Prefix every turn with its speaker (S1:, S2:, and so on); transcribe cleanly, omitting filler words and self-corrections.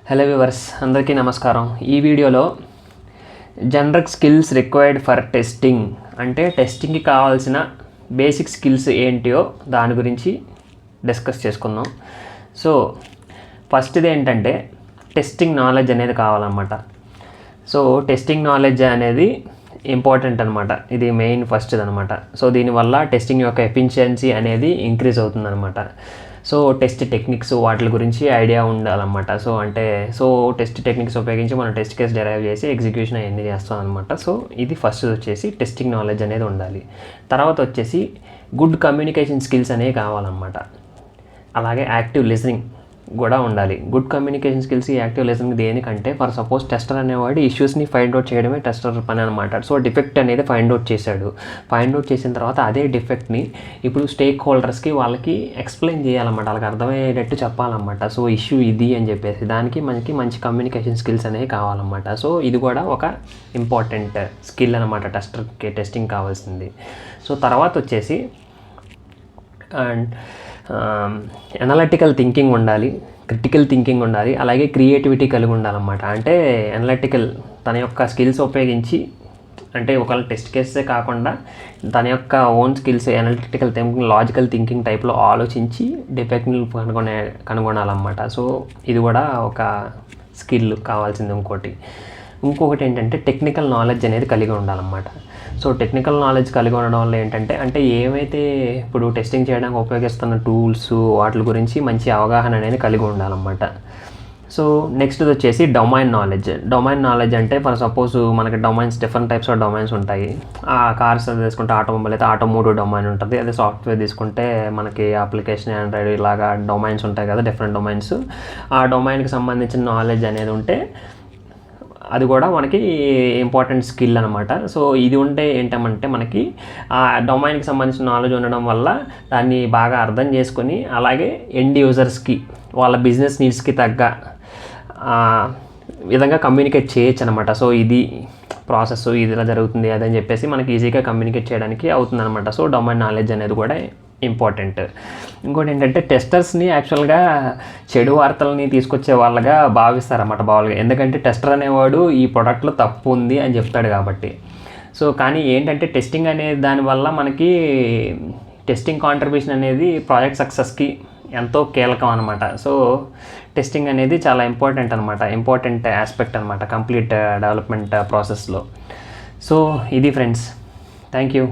S1: Hello viewers, అందరికీ నమస్కారం. ఈ వీడియోలో generic skills required for testing అంటే టెస్టింగ్కి కావాల్సిన బేసిక్ స్కిల్స్ ఏంటియో దాని గురించి డిస్కస్ చేసుకుందాం. సో ఫస్ట్ది ఏంటంటే టెస్టింగ్ నాలెడ్జ్ అనేది కావాలన్నమాట. సో టెస్టింగ్ నాలెడ్జ్ అనేది ఇంపార్టెంట్ అనమాట. ఇది మెయిన్ ఫస్ట్ది అనమాట. సో దీనివల్ల టెస్టింగ్ యొక్క ఎఫిషియన్సీ అనేది ఇంక్రీజ్ అవుతుందన్నమాట. సో టెస్ట్ టెక్నిక్స్ వాటి గురించి ఐడియా ఉండాలన్నమాట. సో టెస్ట్ టెక్నిక్స్ ఉపయోగించి మనం టెస్ట్ కేసు డెరైవ్ చేసి ఎగ్జిక్యూషన్ అవన్నీ చేస్తాం అనమాట. సో ఇది ఫస్ట్ వచ్చేసి టెస్టింగ్ నాలెడ్జ్ అనేది ఉండాలి. తర్వాత వచ్చేసి గుడ్ కమ్యూనికేషన్ స్కిల్స్ అనేవి కావాలన్నమాట. అలాగే యాక్టివ్ లిజనింగ్ కూడా ఉండాలి. Good communication skills, active listening దేనికంటే ఫర్ సపోజ్ టెస్టర్ అనేవాడు ఇష్యూస్ని ఫైండ్ అవుట్ చేయడమే టెస్టర్ పని అనమాట. సో డిఫెక్ట్ అనేది ఫైండ్ అవుట్ చేశాడు. ఫైండ్ అవుట్ చేసిన తర్వాత అదే డిఫెక్ట్ని ఇప్పుడు స్టేక్ హోల్డర్స్కి వాళ్ళకి ఎక్స్ప్లెయిన్ చేయాలన్నమాట. వాళ్ళకి అర్థమయ్యేటట్టు చెప్పాలన్నమాట. సో ఇష్యూ ఇది అని చెప్పేసి దానికి మనకి మంచి కమ్యూనికేషన్ స్కిల్స్ అనేవి కావాలన్నమాట. సో ఇది కూడా ఒక ఇంపార్టెంట్ స్కిల్ అనమాట టెస్టర్కి, టెస్టింగ్ కావాల్సింది. సో తర్వాత వచ్చేసి అనలిటికల్ థింకింగ్ ఉండాలి, క్రిటికల్ థింకింగ్ ఉండాలి, అలాగే క్రియేటివిటీ కలిగి ఉండాలన్నమాట. అంటే అనలిటికల్ తన యొక్క స్కిల్స్ ఉపయోగించి, అంటే ఒకవేళ టెస్ట్ కేసే కాకుండా తన యొక్క own skills analytical thinking, logical thinking టైప్లో ఆలోచించి డిఫెక్ట్ని కనుగొనాలన్నమాట. సో ఇది కూడా ఒక స్కిల్ కావాల్సింది. ఇంకొకటి ఏంటంటే టెక్నికల్ నాలెడ్జ్ అనేది కలిగి ఉండాలన్నమాట. సో టెక్నికల్ నాలెడ్జ్ కలిగి ఉండడం వల్ల ఏంటంటే ఏవైతే ఇప్పుడు టెస్టింగ్ చేయడానికి ఉపయోగిస్తున్న టూల్స్ వాటి గురించి మంచి అవగాహన అనేది కలిగి ఉండాలన్నమాట. సో నెక్స్ట్ వచ్చేసి డొమైన్ నాలెడ్జ్ అంటే ఫర్ సపోజ్ మనకి domains, different types of domains ఉంటాయి. కార్స్ తీసుకుంటే ఆటోమొబైల్ అయితే ఆటోమోటివ్ డొమైన్ ఉంటుంది. అదే సాఫ్ట్వేర్ తీసుకుంటే మనకి అప్లికేషన్, ఆండ్రాయిడ్ ఇలాగా డొమైన్స్ ఉంటాయి కదా, డిఫరెంట్ డొమైన్స్. ఆ డొమైన్కి సంబంధించిన నాలెడ్జ్ అనేది ఉంటే అది కూడా మనకి ఇంపార్టెంట్ స్కిల్ అనమాట. సో ఇది ఉంటే ఏంటంటే మనకి ఆ డొమైన్కి సంబంధించిన నాలెడ్జ్ ఉండడం వల్ల దాన్ని బాగా అర్థం చేసుకొని అలాగే ఎండ్ యూజర్స్కి వాళ్ళ బిజినెస్ నీడ్స్కి తగ్గ విధంగా కమ్యూనికేట్ చేయొచ్చు అనమాట. సో ఇది ప్రాసెస్, ఇది ఇలా జరుగుతుంది అదని చెప్పేసి మనకి ఈజీగా కమ్యూనికేట్ చేయడానికి అవుతుంది అనమాట. సో డొమైన్ నాలెడ్జ్ అనేది కూడా ఇంపార్టెంట్. ఇంకోటి ఏంటంటే టెస్టర్స్ని యాక్చువల్గా చెడు వార్తలని తీసుకొచ్చే వాళ్ళగా భావిస్తారన్నమాట బాగా. ఎందుకంటే టెస్టర్ అనేవాడు ఈ ప్రోడక్ట్లో తప్పు ఉంది అని చెప్తాడు కాబట్టి. సో కానీ ఏంటంటే టెస్టింగ్ అనేది దానివల్ల మనకి టెస్టింగ్ కాంట్రిబ్యూషన్ అనేది ప్రాజెక్ట్ సక్సెస్కి ఎంతో కీలకం అనమాట. సో టెస్టింగ్ అనేది చాలా ఇంపార్టెంట్ ఆస్పెక్ట్ అనమాట కంప్లీట్ డెవలప్మెంట్ ప్రాసెస్లో. సో ఇది ఫ్రెండ్స్, థ్యాంక్ యూ.